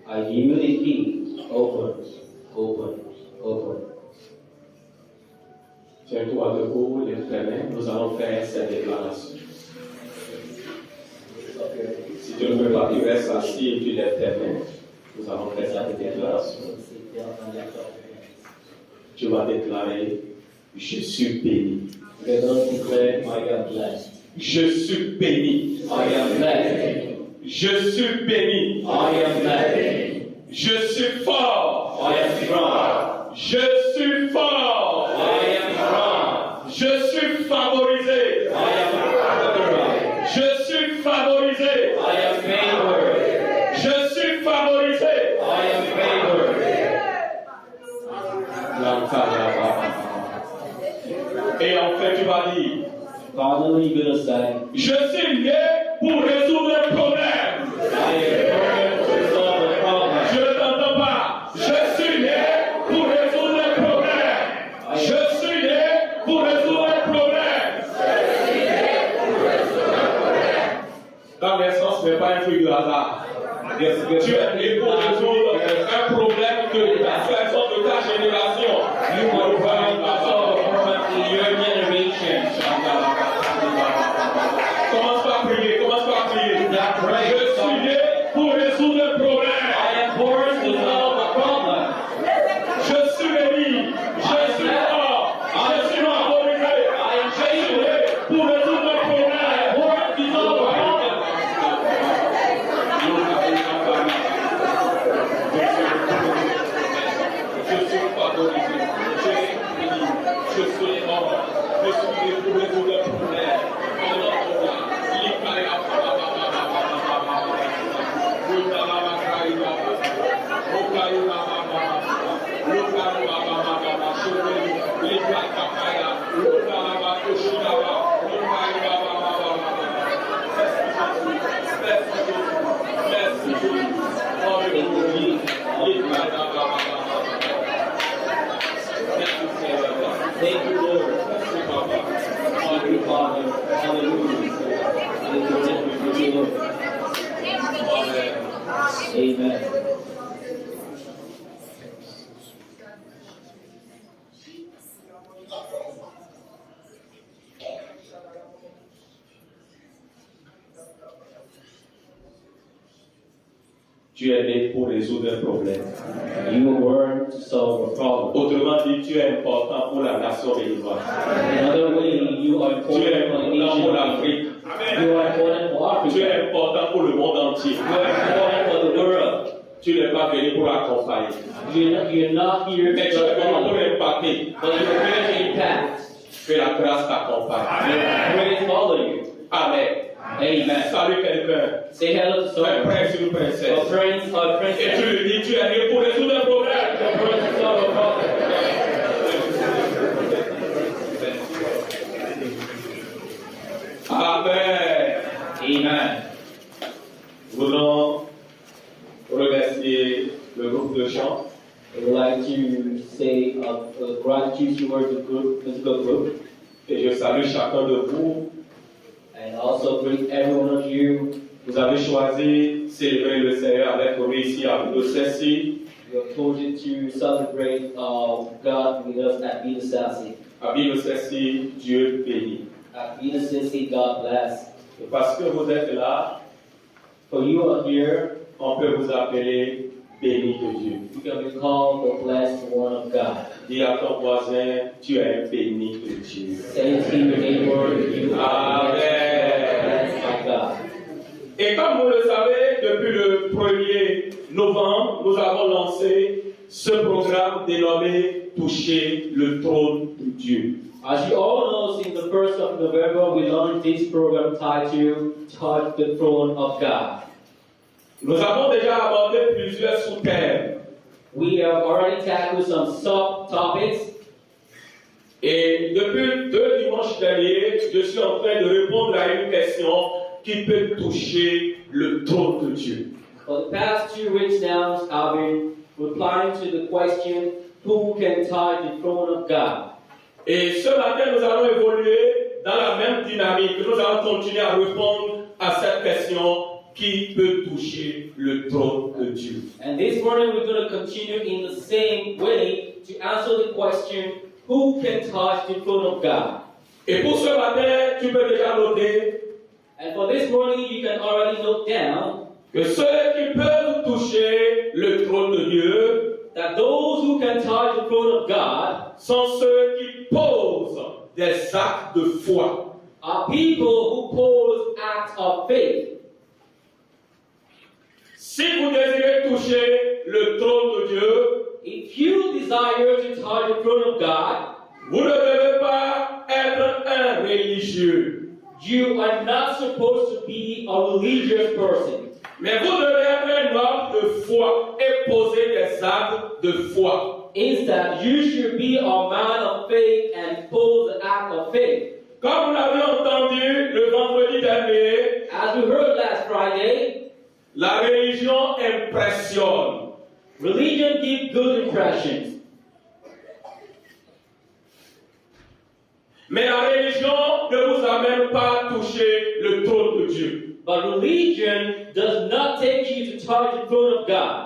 I yield the key. Open, open, open. Tiens-toi debout, lève tes mains, nous allons faire cette déclaration. Si tu ne peux pas, tu restes assis et tu lèves tes mains, nous allons faire cette déclaration. Tu vas déclarer, je suis béni. We're going to declare, I am blessed. Je suis béni. I am blessed. Je suis béni. I am blessed. Je suis fort. I am strong. Je suis fort. I am strong. Je suis favorisé. I am favored. Je suis favorisé. I am favored. Je suis favorisé. I am favored. Et enfin, tu vas dire, Finally, you're going to say, je suis né pour résoudre le problème. I am born to solve the problem. Je ne t'entends pas. Je suis né pour résoudre le problème. Je suis né pour résoudre le problème. Dans l'essence, ce n'est pas un truc de hasard. Tu es né pour résoudre un problème de la façon de ta génération. You were born to solve a problem in your generation. Commence par prier, commence par prier. Je suis né pour résoudre le problème. I am born to solve a problem. Je suis béni, je suis fort, je suis favorisé. Je suis né pour résoudre le problème. Born to solve a problem. Je suis favorisé, je suis béni, je suis fort, je suis né pour résoudre le problème. Thank you, Lord. Thank you, Father. Hallelujah. Thank you, Lord. Amen. Tu es né pour résoudre un problème. You were born to solve a problem. Autrement dit, tu es important pour la nation béninoise. Another way, you are Tu es important for the important pour nation. l'Afrique. You are important for Tu Africa. es important pour le monde entier. You are important for the world. Tu n'es pas venu pour accompagner. You're not here Mais tu to es venu pour follow, impacter. but you're here to impact. Que la grâce t'accompagne. Praise follow you. Amen. Amen. Salut quelqu'un. Say hello to Un someone. prince ou une princesse. A prince or Et tu princess. lui dis, tu es né pour résoudre un problème. You're born to solve a problem. Amen. Amen. Nous voulons remercier le groupe de chant. I would like to say a gratitude towards the group, physical group, Et je salue chacun de vous. and also greet every one of you. Vous avez choisi célébrer le Seigneur avec nous ici à Bidosessi. You have chosen to celebrate God with us at Vida Sassi. À Bidosessi, Dieu bénit. At Vida Sassi, God bless. Et parce que vous êtes là, For you are here, on peut vous appeler béni de Dieu. you can be called the blessed one of God. Dis à ton voisin, tu es un béni de Dieu. Say it to your neighbor, you are blessed by God. Et comme vous le savez, depuis le 1er novembre, nous avons lancé ce programme dénommé Toucher le trône de Dieu. As you all know, since the 1st of November, we launched this program titled Touch the Throne of God. Nous avons déjà abordé plusieurs sous-thèmes. We have already tackled some subtopics, Et depuis 2 dimanches derniers, je suis en train de répondre à une question qui peut toucher le trône de Dieu. for the past 2 weeks now, I've been replying to the question, who can touch the throne of God? Et ce matin, nous allons évoluer dans la même dynamique. Nous allons continuer à répondre à cette question qui peut toucher le trône de Dieu. And this morning we're going to continue in the same way to answer the question, who can touch the throne of God? Et pour ce matin, tu peux déjà noter And for this morning you can already note down que ceux qui peuvent toucher le trône de Dieu that those who can touch the throne of God sont ceux qui posent des actes de foi. are people who pose acts of faith. Si vous désirez toucher le trône de Dieu, If you desire to touch the throne of God, vous ne devez pas être un religieux, you are not supposed to be a religious person. mais vous devez être un homme de foi et poser des actes de foi. Instead, you should be a man of faith and pose an act of faith. Comme vous l'avez entendu le vendredi dernier, As we heard last Friday, la religion impressionne. religion gives good impressions. Mais la religion ne vous amène pas à toucher le trône de Dieu. But religion does not take you to touch the throne of God.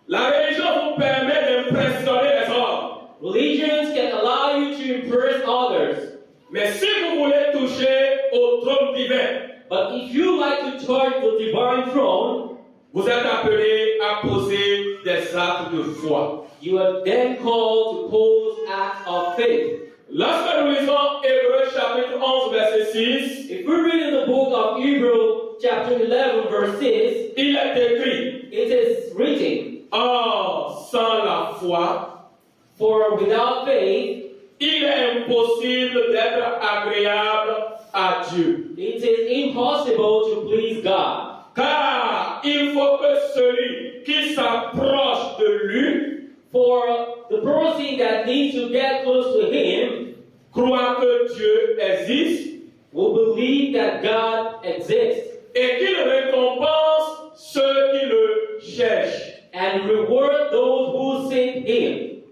La religion vous permet d'impressionner les hommes. Religions can allow you to impress others. Mais si vous voulez toucher au trône divin, But if you like to touch the divine throne, vous êtes appelé à poser des actes de foi. you are then called to pose acts of faith. Lorsque nous lisons Hébreux chapitre 11 verset 6, If we read in the book of Hebrews chapter 11 verse 6, il est écrit, it is written, or sans la foi, for without faith, il est impossible d'être agréable à Dieu. it is impossible to please God. Car il faut que celui qui s'approche de lui For the person that needs to get close to Him croit que Dieu existe will believe that God exists et qu'il récompense ceux qui le cherchent. and reward those who seek Him.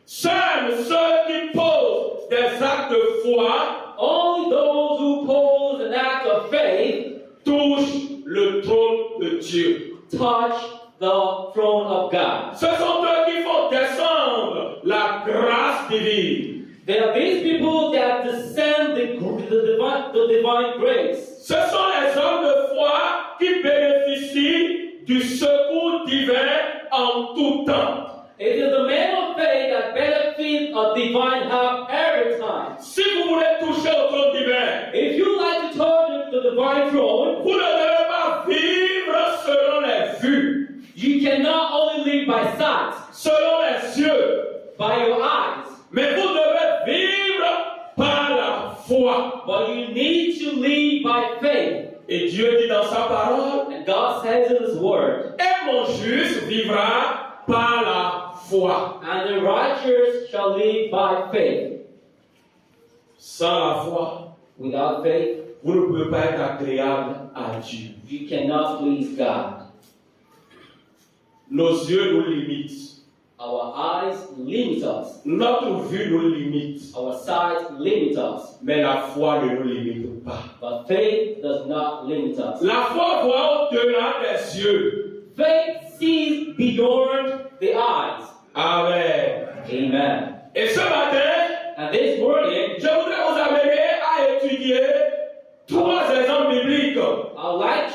Seuls ceux qui posent des actes de foi Only those who pose an act of faith touchent le trône de Dieu. touch the throne of God. Ce sont eux qui font descendre la grâce divine. There are these people that descend the divine grace. Ce sont les hommes de foi qui bénéficient du secours divin en tout temps. It is the men of faith that benefit a divine help every time. Si vous voulez toucher au trône divin, If you like to touch the divine throne, vous ne devez pas vivre selon les vues, you cannot only live by sight, selon les yeux, by your eyes, mais vous devez vivre par la foi. but you need to live by faith. Et Dieu dit dans sa parole, And God says in His Word, et mon juste vivra par la foi. and the righteous shall live by faith. Sans la foi, Without faith, vous ne pouvez pas être agréable à Dieu. you cannot please God. Nos yeux nous limitent. Our eyes limit us. Notre vue nous limite. Our sight limits us. Mais la foi ne nous limite pas. But faith does not limit us. La foi voit au-delà des yeux. Faith sees beyond the eyes. Amen. Amen. Et ce matin, And this morning, je voudrais vous amener à étudier 3 exemples bibliques I'd like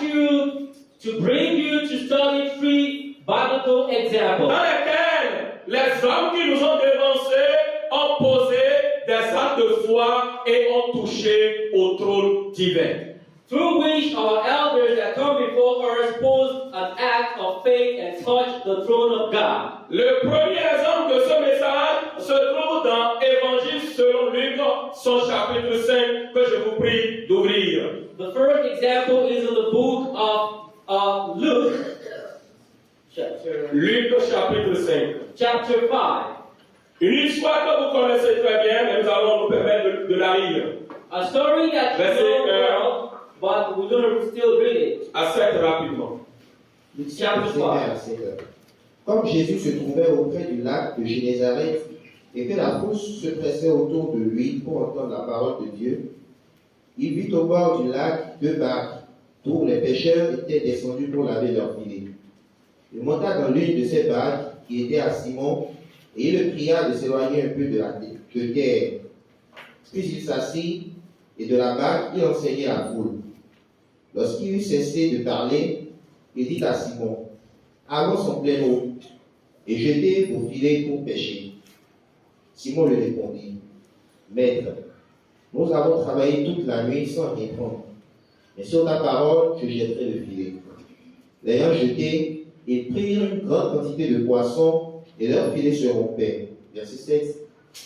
to bring you to study 3 biblical examples dans lesquels les hommes qui nous ont dévancés ont posé des actes de foi et ont touché au trône divin. through which our elders that come before us posed an act of faith and touched the throne of God. Le premier exemple de ce message se trouve dans Évangile selon Luc, son chapitre 5, que je vous prie d'ouvrir. The first example is in the book of Luke, Luc chapitre 5. chapter 5. Une histoire que vous connaissez très bien, mais nous allons nous permettre de la lire. A story that you know well, but we're going to still read it. Assez rapidement. Chapter 5. Comme Jésus se trouvait auprès du lac de Génézareth et que la foule se pressait autour de lui pour entendre la parole de Dieu, il vit au bord du lac 2 barques, d'où les pêcheurs étaient descendus pour laver leurs filets. Il monta dans l'une de ces barques qui était à Simon, et il le pria de s'éloigner un peu de terre. Puis il s'assit, et de la barque il enseignait la foule. Lorsqu'il eut cessé de parler, il dit à Simon, avance en pleine eau, et jetez vos filets pour pêcher. Simon lui répondit, Maître, nous avons travaillé toute la nuit sans rien prendre, mais sur ta parole, je jetterai le filet. L'ayant jeté, ils prirent une grande quantité de poissons, et leurs filets se rompaient. Verset 16.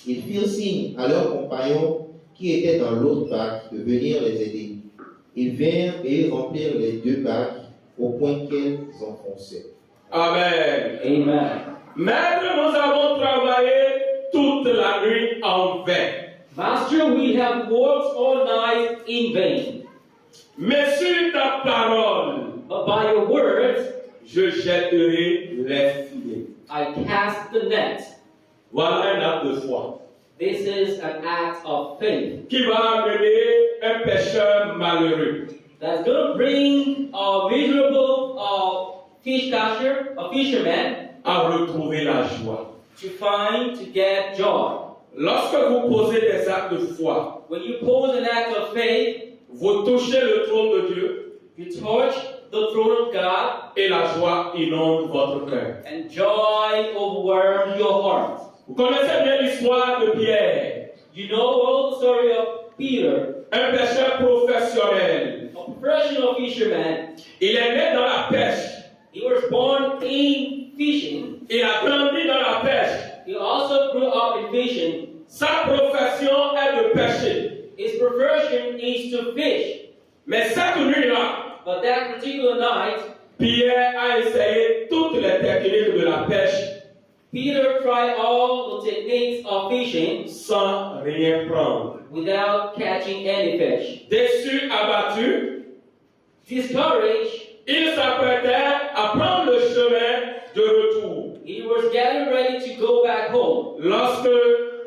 Ils firent signe à leurs compagnons qui étaient dans l'autre barque de venir les aider. Ils vinrent et ils remplirent les deux barques au point qu'elles enfonçaient. Amen. Amen. Maître, nous avons travaillé toute la nuit en vain. Master, we have worked all night in vain. Mais sur ta parole, But by your words, je jetterai les filets. I cast the net. Voilà un acte de foi This is an act of faith qui va amener un pêcheur malheureux that's going to bring a miserable fish catcher, a fisherman, à retrouver la joie. to get joy. Lorsque vous posez des actes de foi, When you pose an act of faith, vous touchez le trône de Dieu you touch the throne of God, et la joie inonde votre cœur. and joy overwhelms your heart. Vous connaissez bien l'histoire de Pierre, You know all the story of Peter, un pêcheur professionnel. a professional fisherman. Il est né dans la pêche. He was born in fishing. Il a grandi dans la pêche. He also grew up in fishing. Sa profession est de pêcher. His profession is to fish. Mais cette nuit-là, But that particular night, Pierre a essayé toutes les techniques de la pêche Peter tried all the techniques of fishing sans rien prendre. without catching any fish. Déçu, abattu, Discouraged, il s'apprêtait à prendre le chemin de retour he was getting ready to go back home lorsque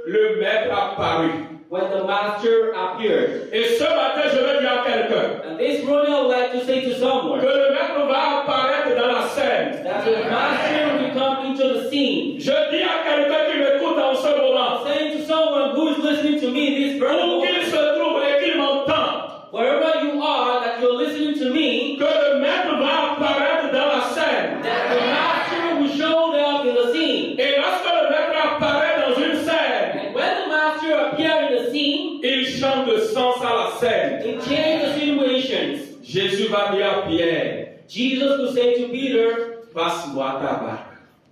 le maître apparut. when the master appeared. Et ce matin, je vais dire à quelqu'un And this morning I would like to say to que someone le maître va apparaître dans la scène. that the master will come into the scene. Je dis à quelqu'un qui m'écoute en ce moment, Saying to someone who is listening to me this very où qu'il moment, se trouve et qu'il m'entende, wherever you are, that you're listening to me, que le maître va apparaître dans la scène. that the master will show up in the scene. Et lorsque le maître apparaît dans une scène, And when the master appears in the scene, il change de sens à la scène. it changes the situations. Jésus va dire à Pierre, Jesus will say to Peter, passe-moi ta barque.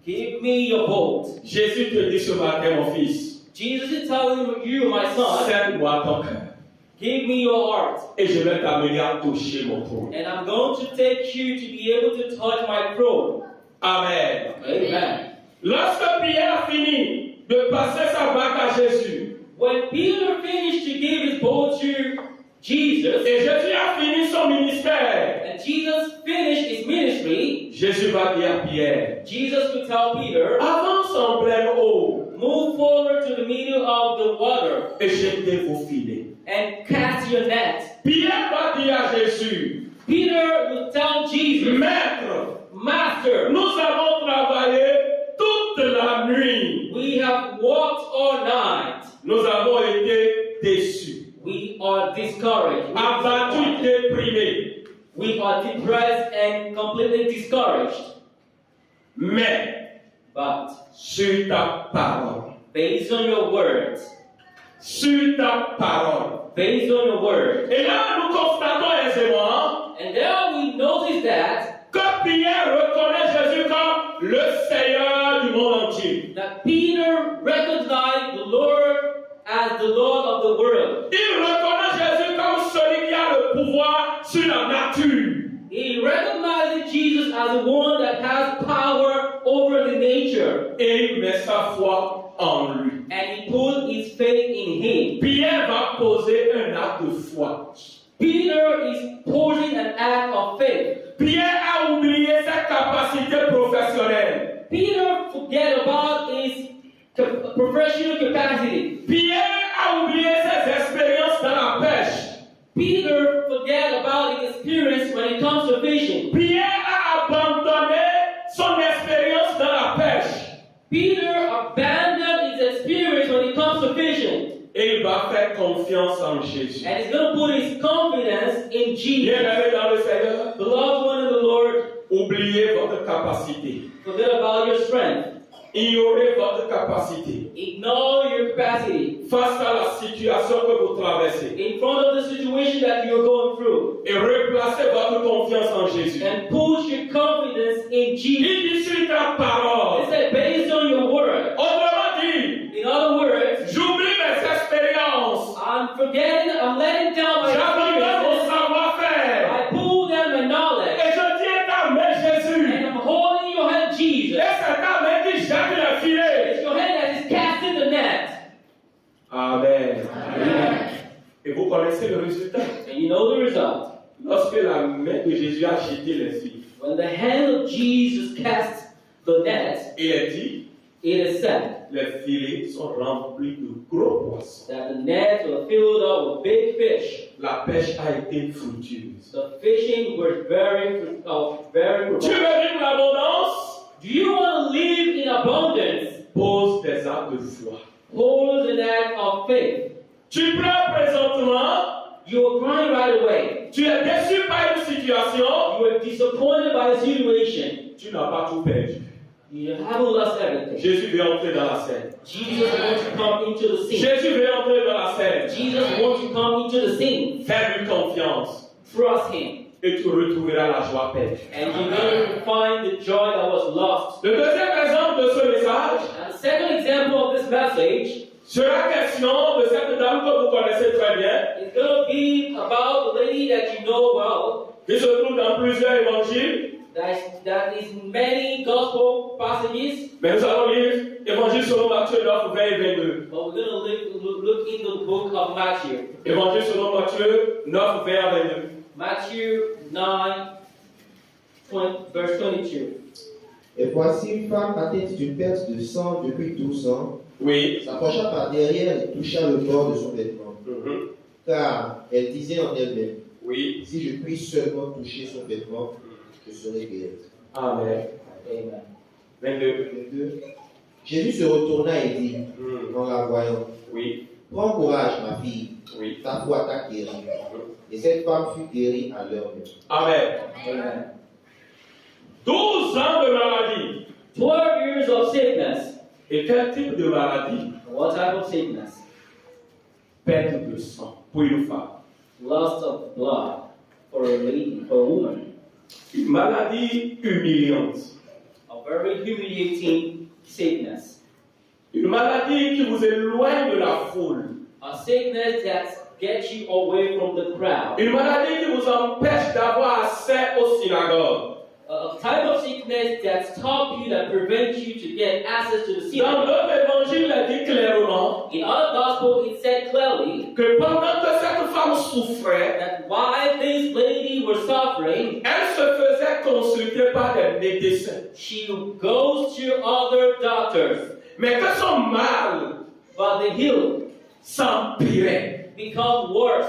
give me your boat. Jésus te dit ce matin, mon fils, Jesus is telling you, my son, cède-moi ton cœur. give me your heart. Et je vais t'amener à toucher mon trône. And I'm going to take you to be able to touch my throne. Amen. Amen. Lorsque Pierre a fini de passer sa barque à Jésus, When Peter finished to give his boat to Jesus, et Jésus a fini son ministère, and Jesus finished his ministry, Jésus va dire à Pierre, Jesus could tell Peter, avance en pleine eau move forward to the middle of the water et jetez vos filets. and cast your net. Pierre va dire à Jésus, Peter will tell Jesus, Maître, Master, nous avons travaillé toute la nuit. we have walked all night. Nous avons été déçus, We are discouraged. abattus, déprimés. We are depressed and completely discouraged. Mais But sur ta parole, based on your words, sur ta parole. based on your words, Et là, nous constatons aisément and there we notice that Pierre reconnaît Jésus comme le Seigneur du monde entier. Peter recognized the Lord as the Lord of the world. Il reconnaît Jésus comme celui qui a le pouvoir sur la nature. He recognized Jesus as the one that has power over the nature, Et il met sa foi en lui. and he put his faith in him. Pierre va poser un acte de foi. Peter is posing an act of faith. Pierre a oublié sa capacité professionnelle. Peter forget about his professional capacity. Pierre a oublié ses expériences dans la pêche. Peter forget about his experience when it Peter abandoned his experience when it comes to fishing. Et il va faire confiance en Jésus. And he's going to put his confidence in Jesus. Bien-aimés dans le Seigneur, Beloved one in the Lord, oubliez votre capacité. forget about your strength. Ignorez votre capacité. Ignore your capacity. Face à la situation que vous traversez. In front of the situation that you're going through. Et replacez votre confiance en Jésus. And put your confidence in Jesus. Il dit sur ta parole. It said based on your word. Autrement dit, In other words, j'oublie mes expériences. I'm letting down my J'abandonne mon experiences. savoir-faire. I pull down my knowledge. Et je tiens ta main, Jésus. And I'm holding your hand, Jesus. Et c'est ta main qui jette le filet. It's your hand that is casting the net. Amen. Amen. Et vous connaissez le résultat. And you know the result. Lorsque la main de Jésus a jeté les filets, When the hand of Jesus cast the net, il est dit, it is said les filets sont remplis de gros poissons. that the nets were filled up with big fish. La pêche a été fructueuse. The fishing was very Tu productive. veux vivre l'abondance? Do you want to live in abundance? Pose des actes de foi. Pose an act of faith. Tu pleures présentement, You are crying right away. tu es déçu par une situation, You are disappointed by the situation. tu n'as pas tout perdu. You haven't lost everything. Jésus veut entrer dans la scène. Jesus wants to come into the scene. Jésus veut entrer dans la scène. Jesus wants to come into the scene. Fais-lui confiance Trust Him. et tu retrouveras la joie perdue. And you're going to find the joy that was lost. Le deuxième exemple de ce message And the second example of this message sera question de cette dame que vous connaissez très bien, is going to be about the lady that you know well, qui se trouve dans plusieurs évangiles. that is in many gospel passages. Mais nous allons lire Évangile selon Matthieu 9, 20 et 22. But we're going to look into the book of Matthew. Évangile selon Matthieu 9, 20 à 22. Matthew 9, verse 22. Et voici une femme atteinte d'une perte de sang depuis 12 ans, Oui. s'approcha par derrière et toucha le bord de son vêtement. Car elle disait en elle-même, Oui. si je puis seulement toucher son vêtement, je serai guérie. Amen. Amen. 22. 22. Jésus se retourna et dit, en la voyant, Oui. prends courage, ma fille, Oui. ta foi t'a guérie. Et cette femme fut guérie à l'heure même. Amen. Amen. 12 ans de maladie. 12 years of sickness. Et quel type de maladie? What type of sickness? Perte de sang pour une femme. Loss of blood for a lady, for a woman. Une maladie humiliante. A very humiliating sickness. Une maladie qui vous éloigne de la foule. A sickness that gets you away from the crowd. Une maladie qui vous empêche d'avoir accès aux synagogues. A type of sickness that stops you, that prevents you to get access to the Dans synagogue. d'autres évangiles, il dit clairement In other gospel, it said clearly que pendant que cette femme souffrait, that while this lady was suffering, elle se faisait consulter par des médecins. she goes to other doctors, Mais que son mal but the healing s'empirait. becomes worse.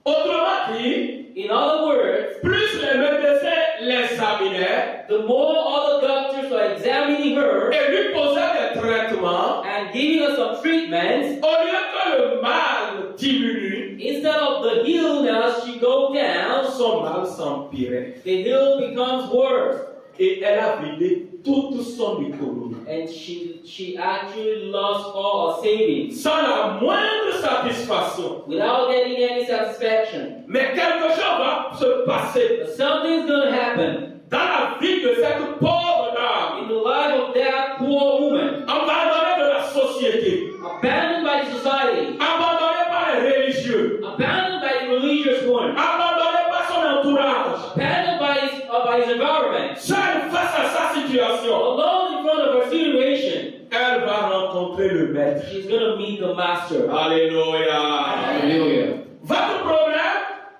Autrement dit, In other words, plus les médecins l'examinaient the more other doctors are examining her et lui posaient des traitements, and giving her some treatments, au lieu que le mal diminue, instead of the illness she go down, son mal s'empirait. the ill becomes worse. Et elle a vidé toute son économie. And she actually lost all her savings Sans la moindre satisfaction. without getting any satisfaction. Mais quelque chose va se passer But something's going to happen dans la vie de cette pauvre dame, in the life of that poor woman, abandonnée de la société, abandoned by the society, abandonnée par les religieux, abandoned by the religious one, abandonnée par son entourage, abandoned by his environment, seule face à sa situation. alone in front of her situation. Elle va rencontrer le maître. She's going to meet the master. Alléluia. Hallelujah. Votre problème,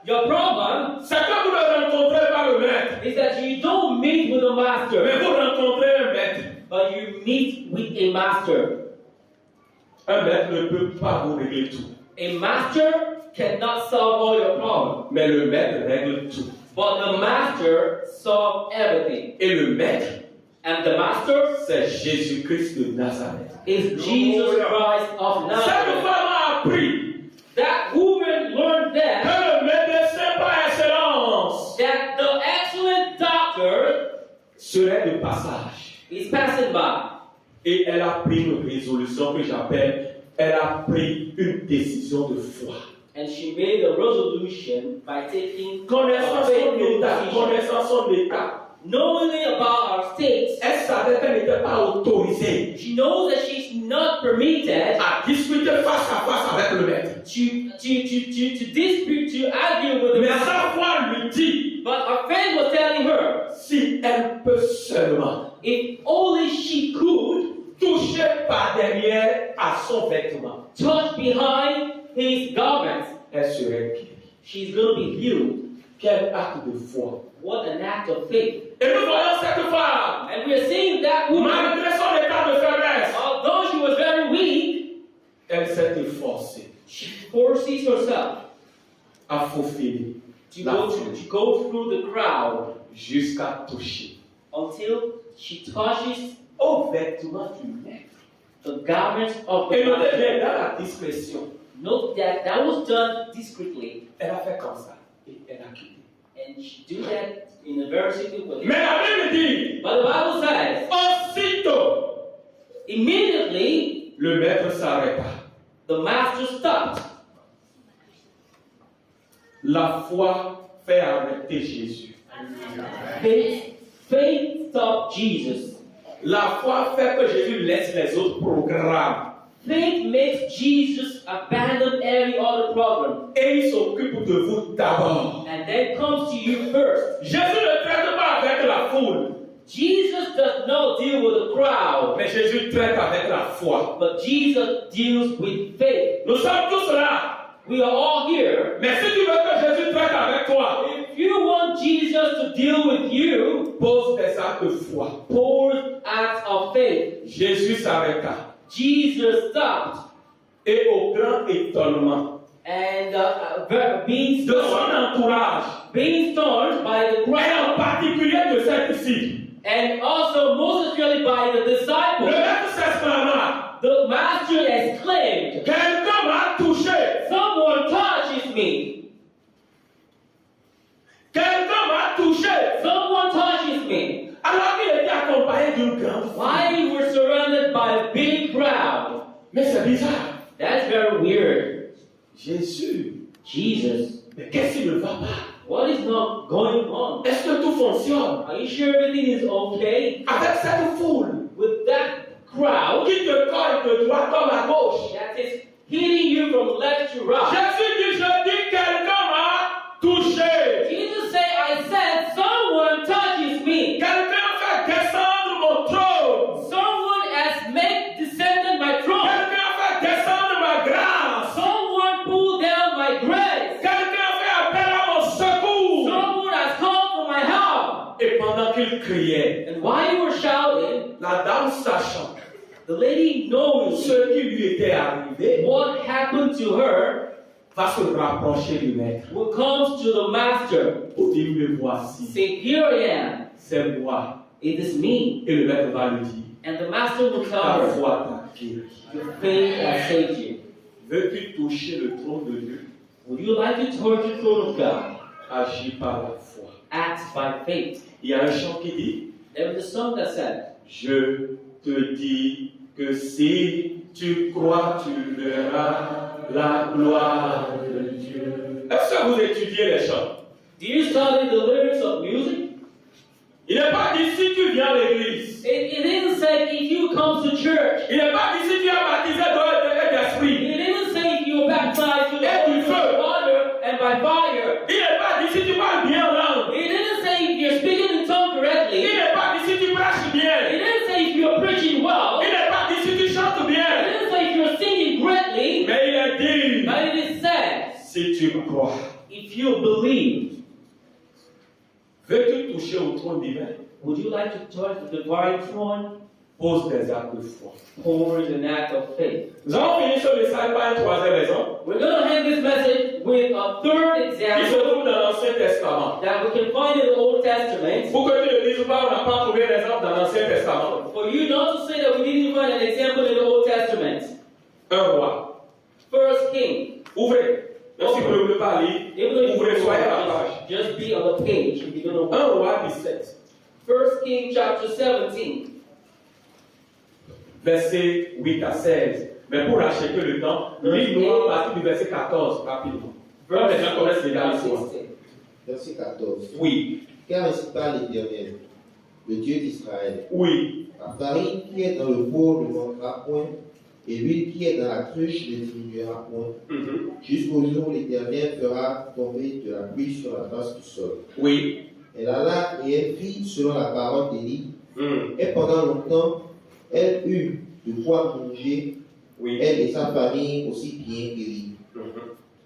Your problem c'est que vous ne rencontrez pas le maître, is that you don't meet with a master, mais vous rencontrez un maître. but you meet with a master. Un maître ne peut pas vous régler tout, A master cannot solve all your problems, mais le maître règle tout. but the master solves everything. Et le maître And the master c'est Jésus-Christ de Nazareth. is Jesus Christ of Cette Nazareth. femme a appris That woman learned que that, le médecin par excellence that the excellent doctor serait de passage. is passing by. Et elle a pris une résolution que j'appelle, elle a pris une décision de foi. And she made a resolution by taking Connaissant a son faithful état, decision. connaissant son état, Knowing about our states, elle savait qu'elle n'était pas autorisée she knows that she's not permitted à discuter face à face avec le maître. to dispute, to argue with the Mais master. sa foi lui dit, But her friend was telling her, si elle peut seulement if only she could toucher par derrière à son vêtement, touch behind his garment, elle serait guérie. she's going to be healed. Quel acte de foi. What an act of faith. Et nous voyons cette femme, And we are seeing that woman, malgré son état de faiblesse, although she was very weak, elle s'est efforcée she forces herself à faufiler to la go, foule to go through the crowd jusqu'à toucher until she touches au vêtement du maître. the garment of Et the notez master. bien, dans la discrétion, Note that that was done discreetly, elle a fait comme ça et elle a quitté. and she did that in a very secret way. Mais la Bible dit, But the Bible says, aussitôt, immediately le maître s'arrêta. the master stopped. La foi fait arrêter Jésus. Faith stopped Jesus. La foi fait que Jésus laisse les autres programmes Faith makes Jesus abandon every other problem et il s'occupe de vous d'abord. and then comes to you first. Jésus ne traite pas avec la foule, Jesus does not deal with the crowd, mais Jésus traite avec la foi. but Jesus deals with faith. Nous sommes tous là. We are all here. Mais si tu veux que Jésus traite avec toi, If you want Jesus to deal with you, pose des actes de foi. pour acts of faith. Jésus s'arrêta. Jesus stopped Et au grand étonnement and being de son stoned, entourage, being stoned by the et crowd, en particulier de ses disciples, and also most especially by the le disciples, maître s'exclama, the master exclaimed, quelqu'un m'a touché, "Someone touches me! quelqu'un m'a touché. Someone touches me!" Alors qu'il était accompagné d'une grande foule. Why we're surrounded by a big crowd? Mais c'est bizarre. That's very weird. Jésus, Jesus, mais qu'est-ce qui ne va pas? what is not going on? Est-ce que tout fonctionne? Are you sure everything is okay Avec cette foule with that crowd qui te colle de droite comme à gauche. that is hitting you from left to right? Jésus dit, je dis, quelqu'un m'a touché. Jesus said, I said, someone touches me. Quelqu'un fait descendre mon trône. Someone has made descended my throne. Quelqu'un fait descendre ma grâce. Someone pulled down my grace. Quelqu'un fait appel à mon secours. Someone has called for my help. Et pendant qu'il criait, And while you were shouting, la dame sachant the lady knows ce qui lui était arrivé, what happened to her, va se rapprocher du maître. who comes to the master. Pour dire, me voici, Say, here I am. c'est moi. It is me. Et le maître va lui dire, And the master will tell ta her, foi t'a guéri. your faith has saved you. Veux-tu toucher le trône de Dieu? Would you like to touch the throne of God? Agis par la foi. Act by faith. Il y a un chant qui dit, There was a song that said, je te dis que si tu crois, tu verras la gloire de Dieu. Est-ce que vous étudiez les chants? do you study the lyrics of music? Il n'est pas dit si tu viens à l'église. It didn't say if you come to church. Il n'est pas dit si tu es baptisé d'eau et d'esprit. It didn't say if you baptized to the Et Holy du feu. water and by fire. Il n'est pas dit si tu parles bien en langue. It didn't say if you're speaking in tongue Il correctly. n'est pas dit si tu prêches It bien. didn't say if you're preaching well. Il n'est pas dit si tu chantes It bien. didn't say if you're singing greatly. Mais il est dit, But it is said, si tu crois. if you believe, Veux-tu toucher au trône divin? would you like to touch the divine throne? pose des actes de foi. pours an act of faith. Nous allons finir ce message par une troisième raison We're going to end this message with a third qui se example trouve dans l'Ancien Testament. that we can find in the Old Testament. Pour que tu ne dises pas, on n'a pas trouvé l'exemple dans l'Ancien Testament. For you not to say that we didn't find an example in the Old Testament. Un roi. First King. Ouvrez. Même si vous ne voulez pas lire, Even though you ouvrez, soyez à la page. just be on the page if you don't know. Un roi 17. First King chapter 17. Versets 8 à 16. Mais pour acheter le temps, lis-nous à partir du verset 14 rapidement. Vraiment, les gens connaissent déjà l'histoire. 16. Verset 14. Oui, Car ainsi parle l'Éternel, le Dieu d'Israël. oui. La farine qui est dans le pot ne manquera point, et l'huile qui est dans la cruche ne diminuera point, Mhm. jusqu'au jour où l'Éternel fera tomber de la pluie sur la face du sol. Oui. Elle alla et elle fit selon la parole d'Élie, Mhm. et pendant longtemps, elle eut de quoi manger, Oui. elle et sa famille aussi bien guérie. Mhm.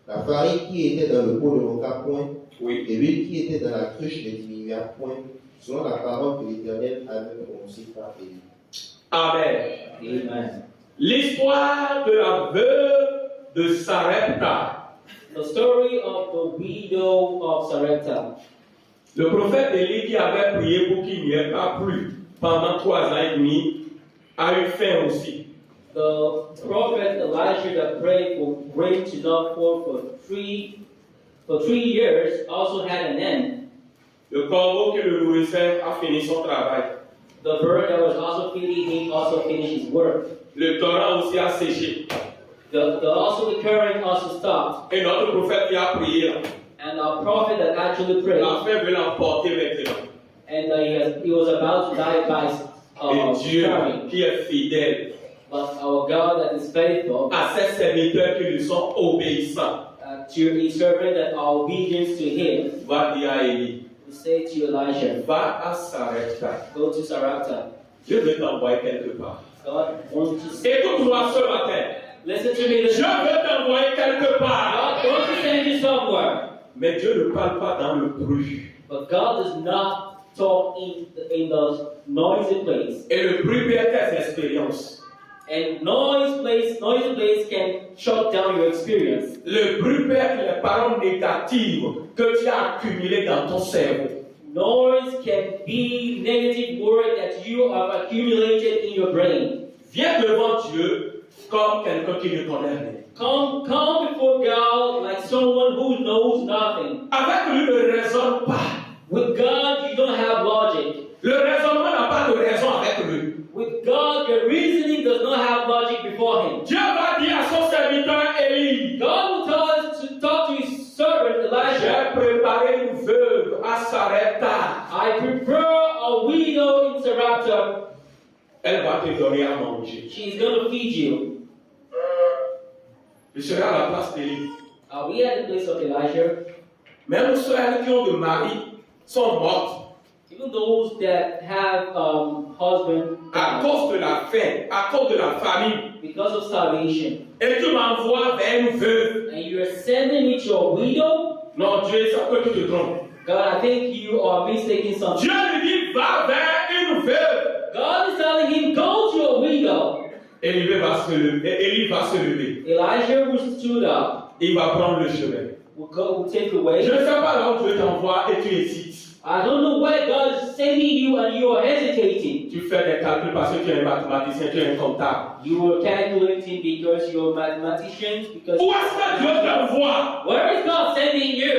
La farine qui était dans le pot ne manqua point, Oui. et l'huile qui était dans la cruche ne diminua point, selon la parole que l'Éternel avait prononcée par Élie. Amen. Amen. L'histoire de la veuve de Sarepta. The story of the widow of Sarepta. Le prophète Élie qui avait prié pour qu'il n'y ait pas plu pendant 3 ans et demi a eu faim aussi. The prophet Elijah that prayed for rain to not fall for three years also had an end. Le corbeau qui le nourrissait a fini son travail. The bird that was also feeding him also finished his work. Le torrent aussi a séché. Also the current also stopped. Et notre prophète qui a prié là, And our prophet that actually prayed, la faim veut l'emporter maintenant. and he was about to die by Et Dieu starving. qui est fidèle But our God that is faithful, à ses serviteurs qui lui sont obéissants to his servant that are obedient to him, va dire à Élie, to say to Elijah, va à Sarepta. go to Sarepta. Dieu veut t'envoyer quelque part. God wants to Écoute-moi ce matin. listen to me. Dieu veut t'envoyer quelque part. God wants to send you somewhere. Mais Dieu ne parle pas dans le bruit. But God does not talk in the noisy place. Et le bruit peut être tes expériences. And noisy place can shut down your experience. Le bruit peut être les paroles négatives que tu as accumulées dans ton cerveau. Noise can be negative word that you have accumulated in your brain. Viens devant Dieu comme quelqu'un qui ne connaît rien. Come before God like someone who knows nothing. Avec lui, ne raisonne pas. With God, you don't have logic. Le raisonnement n'a pas de raison avec lui. With God, your reasoning does not have logic before Him. Dieu va dire à son serviteur Élie, God will tell us to talk to His servant Elijah. j'ai préparé une veuve à Sarepta. I prepare a widow in Sarepta. Elle va te donner à manger. She's going to feed you. Je serai à la place d'Élie. We at the place of Elijah. Même celles qui ont de mari sont mortes Even those that have husband à cause de la faim, à cause de la famine. because of starvation, Et tu m'envoies vers une veuve. and you are sending me to a widow. Non, Dieu, ça peut que tu te trompes. God, I think you are mistaking something. Dieu lui dit, va vers une veuve. God is telling him, go to a widow. Élie va se lever. Elijah will stood up. Il va prendre le chemin. Will take the Je way. ne sais pas là où Dieu t'envoie et tu hésites. I don't know where God is sending you and you are hesitating. Tu fais des calculs parce que tu es un mathématicien, tu es un comptable. You are calculating because you're mathematicians. Because Où est-ce que Dieu t'envoie? where is God sending you?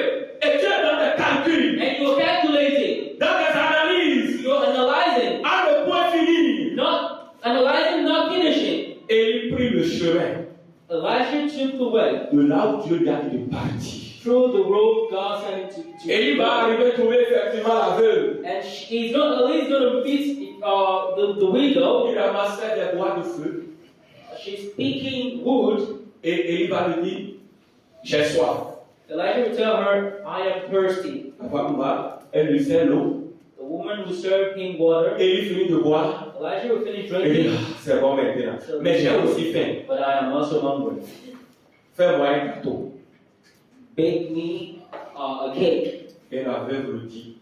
Et tu es dans des calculs, And you're calculating. dans des analyses, You're analyzing. à ne point finir. Not analyzing, not finishing. Et il prit le chemin Elijah took the way de là où Dieu lui a dit de partir. through the road God sent him to. Et il va arriver trouver effectivement la veuve. And he's going to meet the widow. Il ramassait des bois de feu. She's picking wood. Et il va lui dire, j'ai soif. Elijah will tell her, I am thirsty. La femme va, elle lui sert l'eau. The woman will serve him water. Et il finit de boire. Elijah will finish Et il dit, drinking. ah, c'est bon maintenant. Mais j'ai aussi faim. But I am also hungry. Fais-moi un gâteau. Bake me a cake. Et la veuve lui dit,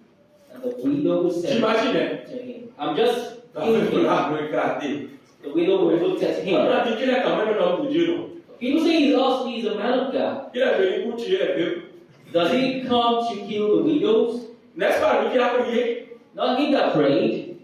And the widow will say t'imagines, hein? to him, I'm just La veuve l'a regardé. The widow looked at On him. a dit qu'il est quand même un homme de Dieu, non? People say he's a man of God. Il est venu pour tuer les veuves. Does he come to kill the widows? N'est-ce pas lui qui a prié? Not he that prayed.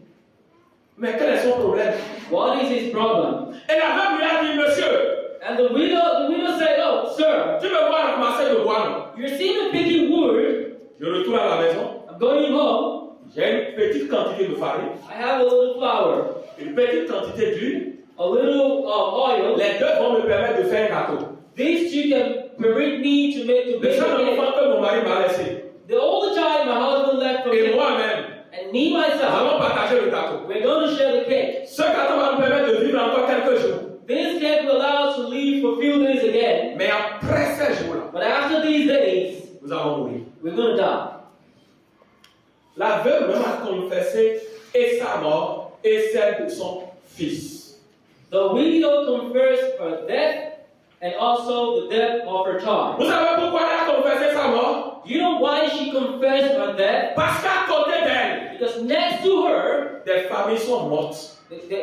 Mais quel est son problème? What is his problem? Et la veuve lui a dit, monsieur, And the widow said, "Oh, sir, tu me vois ramasser le bois, non? you're seeing me picking wood. Je retourne à la maison. I'm going home. J'ai une petite quantité de farine, I have a little flour, une petite quantité d'huile. a little oil. Les deux vont me permettre de faire un gâteau. These two can permit me to make Le bake seul a cake. enfant que mon mari m'a laissé, The only child my husband left for et me, moi-même, and me nous myself, allons partager le gâteau. we're going to share the cake. Ce gâteau va nous permettre de vivre encore quelques jours. This cake will allow us to live for a few days again. Mais après ces jours-là, But after these days, nous allons mourir. we're going to die. La veuve même a confessé et sa mort et celle de son fils. The widow confessed her death and also the death of her child. Vous savez pourquoi elle a confessé sa mort? Do you know why she confessed her death? Parce qu'à côté d'elle, Because next to her, des familles sont mortes.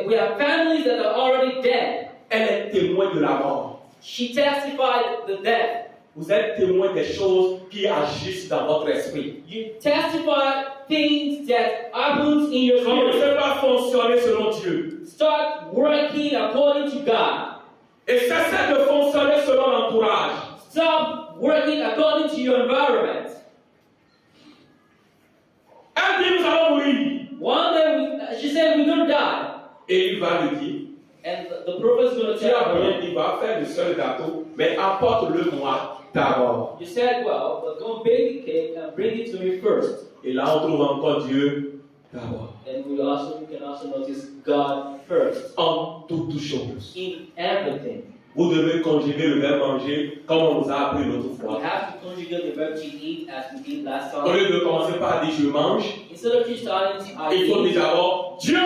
we have families that are already dead. Elle est témoin de la mort. She testified the death. Vous êtes témoin des choses qui agissent dans votre esprit. You testify things that happens in your Commencez spirit. à fonctionner selon Dieu. Start working according to God. Et cessez de fonctionner selon l'entourage. Stop working according to your environment. Elle dit, nous allons mourir. One day, she said, we're going to die. Et il va lui dire, And the prophet's going to tu as tell rien her, dit, va faire le seul gâteau, mais apporte-le moi d'abord. you said, well, but go bake the cake and bring it to me first. Et là, on trouve encore Dieu d'abord. And we can also notice God first En toutes choses. in everything. Vous devez conjuguer le verbe manger comme on nous a appris l'autre We fois. have to conjugate the verb to eat as we did last Au time. lieu de commencer par dire je mange, Instead of just starting I il faut eat, dire d'abord Dieu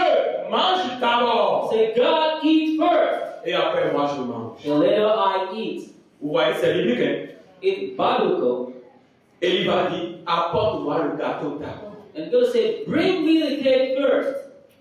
mange d'abord. say God eat first, Et après moi je mange. and later I eat. Vous voyez, c'est biblique. Hein? It's biblical. Et il va dire apporte-moi le gâteau d'abord. And God said, bring me the cake first.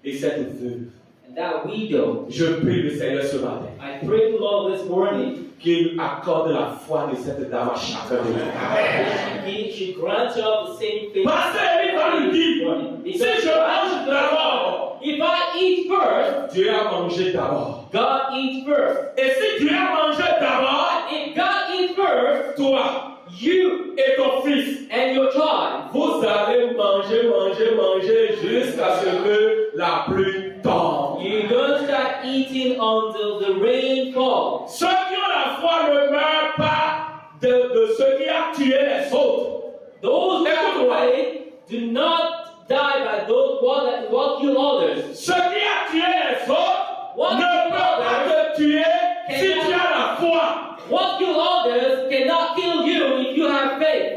Et cette veuve, And that widow, je prie le Seigneur ce matin I pray to Lord this morning, qu'il accorde la foi de cette dame à chacun de nous. He should grant her the same faith. Parce qu'il va lui dire, si je mange d'abord, If I eat first, Dieu a mangé d'abord. God eats first. Et si Dieu a mangé d'abord, If God eats first, toi you et ton fils, and your child, vous allez manger jusqu'à ce que la pluie tombe. you're going to start eating until the rain falls. Ceux qui ont la foi ne meurent pas de ce qui a tué les autres. Those who Écoute-moi. have faith do not die by those what kill others. Ce qui a tué les autres What ne peut pas te tuer si tu as la foi. What kill others cannot kill you if you have faith.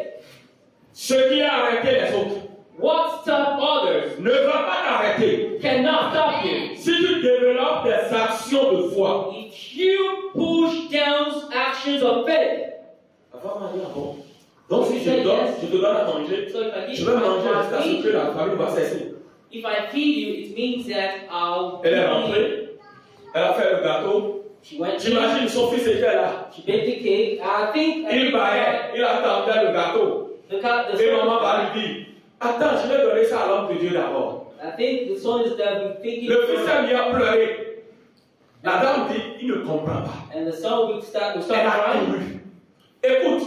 Ce qui a arrêté les autres What stop others ne va pas t'arrêter cannot stop you. si tu développes des actions de foi. If you push down actions of faith. Avant de dire, bon. Donc si je te donne à manger, So if I give je you vais my manger jusqu'à ce que feed, la famille va cesser. if I feed you, it means that I'll. Elle est rentrée, elle a fait le gâteau. She went. J'imagine son fils était là. She baked the cake. I think. Il baillait, il attendait le gâteau. The Et maman va son. lui dire, attends, je vais donner ça à l'homme de Dieu d'abord. I think the son is that we thinking. Le fils a mis à pleurer. La dame dit, il ne comprend pas. And the son will start Elle a crying. couru. Écoute,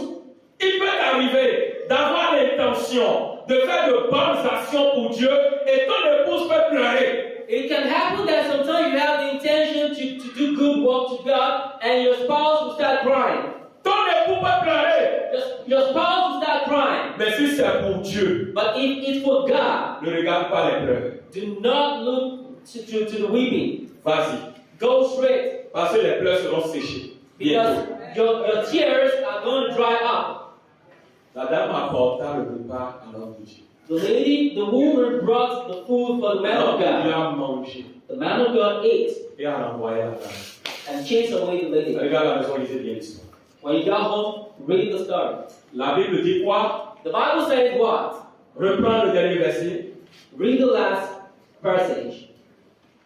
il peut t'arriver d'avoir l'intention de faire de bonnes actions pour Dieu et ton épouse peut pleurer. It can happen that sometimes you have the intention to do good work to God, and your spouse will start crying. Ton époux peut pleurer. Your spouse will start crying. Mais si c'est pour Dieu, But if it's for God, ne regarde pas les pleurs. do not look to the weeping. Vas-y. Go straight. Parce que les pleurs seront séchés. Because your tears are going to dry up. La dame apporta le repas à l'homme de Dieu. The woman brought the food for the man of Il God. a mangé The man of God ate et a renvoyé la dame. and chased away the lady. Regarde la maison, lisez bien l'histoire. When he got home, read the story. La Bible dit quoi? The Bible says what? Reprends le dernier verset. Read the last passage.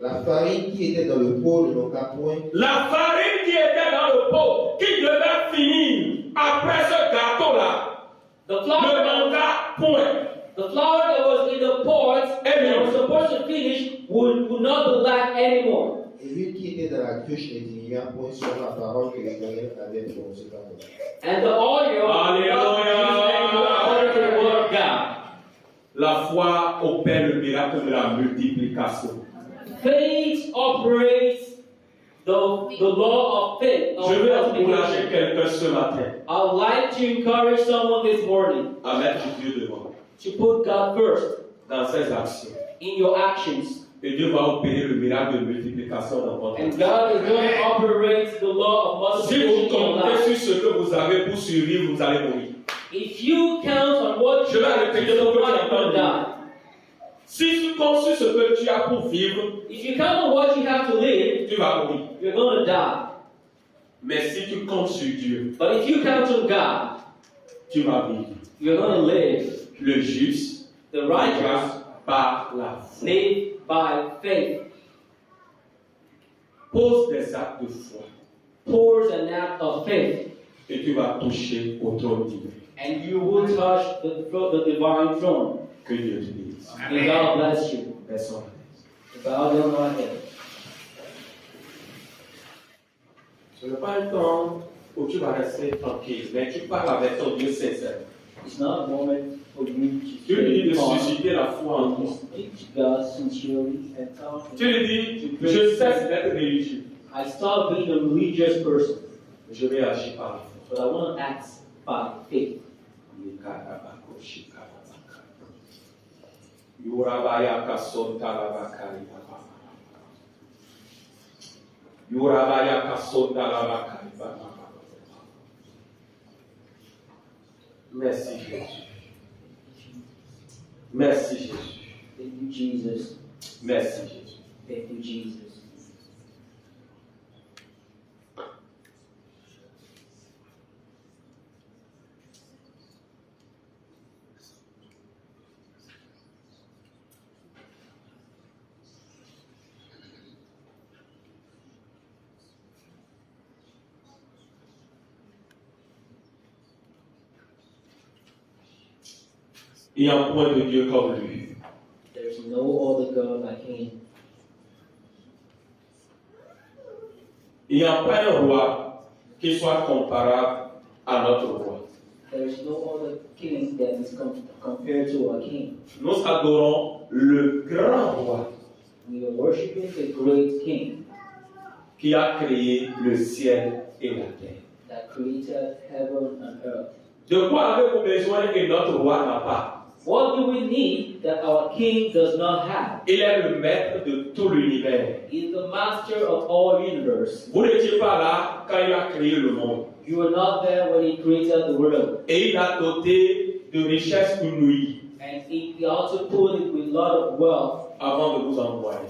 La farine qui était dans le pot ne manqua point. La farine qui était dans le pot, qui devait finir après ce gâteau-là, The ne flour, manqua point. the flour that was in the pot that was supposed to finish would not be lack anymore. Et l'huile qui était dans la cruche ne diminua point selon la parole que l'Éternel avait prononcée par moi. And the oil would not reduce anymore according to the word of God. La foi opère le miracle de la multiplication. Faith operates the law of faith. Of Je veux encourager multiplication. quelqu'un ce matin I would like to encourage someone this morning à mettre Dieu devant to put God first dans ses actions. in your actions. Et Dieu va opérer le miracle de multiplication dans votre And vie. God is going to operate the law of Si vous multiplication in your comptez life. sur ce que vous avez pour survivre, vous allez mourir. If you count on what Je you vais have to répéter ce que tu survive, as you're going to entendu. die. Si tu comptes sur ce que tu as pour vivre, If you count on what you have to live, tu vas mourir. you're going to die. Mais si tu comptes sur Dieu, But if you count on God, tu vas vivre. you're going to live. Le juste The righteous vivra par la foi. live by faith. Pose des actes de foi Pours an act of faith, et tu vas toucher au trône divin. and you will touch the divine throne. Que Dieu te bénisse. May God bless you. Personne. Bow down our head. Ce n'est pas un temps où tu vas rester tranquille, mais tu parles avec ton Dieu sincère. It's not a moment for you Tu lui dis de to calm. susciter la foi en toi. Speak to God sincerely and tell Tu Him, lui dis, je cesse d'être religieux. I stop being a religious person, Je vais agir par la foi. but I want to act by faith. Yurabaya kason talabakari. Yurabaya kason talabakari. Merci Jésus. Merci Jésus. Thank you, Jesus. Merci Jésus. Thank you, Jesus. Il y a un point de Dieu comme lui. There's no other God like Him. Il n'y a pas un roi qui soit comparable à notre roi. There's no other king that is compared to our King. Nous adorons le grand roi We are worshiping the great King qui a créé le ciel et la terre. that created heaven and earth. De quoi avez-vous besoin que notre roi n'a pas? What do we need that our King does not have? Il est le maître de tout l'univers. He is the master of all universe. Vous n'étiez pas là quand il a créé le monde. You were not there when He created the world. Et il a doté de richesses inouïes And He also put it with a lot of wealth avant de vous envoyer.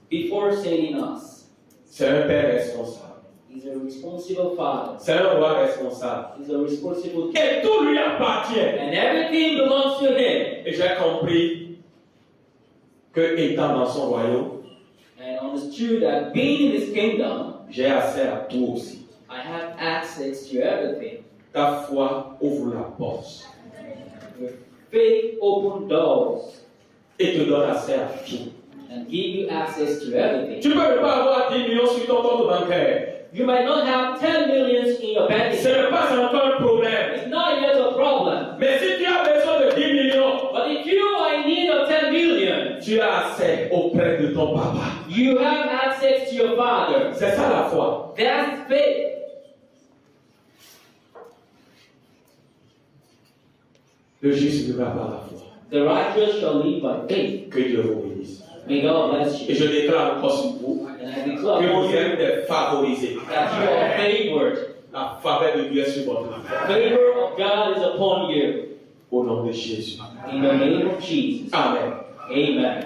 before sending us. C'est un père responsable. He's a responsible Father. C'est un roi responsable. He's a responsible King. Et tout lui appartient. And everything belongs to Him. Et j'ai compris que étant dans son royaume, And understood that being in His kingdom, j'ai accès à tout aussi. I have access to everything. Ta foi ouvre la porte Your faith opens doors et te donne accès à tout. and give you access to everything. Tu ne peux pas avoir 10 millions sur ton compte bancaire. You might not have 10 millions in your bank Ce n'est account. pas encore un problème. It's not yet a problem. Mais si tu as besoin de 10 millions, But if you are in need of 10 million, tu as accès auprès de ton papa. you have access to your Father. C'est ça la foi. That's faith. Le juste vivra par la foi. The righteous shall live by faith. Que Dieu vous bénisse. May God bless Et you. je déclare encore sur vous And I declare que upon vous you êtes des favorisés. that you are favored. La faveur de Dieu est sur votre vie. Favor of God is upon you. Au nom de Jésus. In the name of Jesus. Amen. Amen.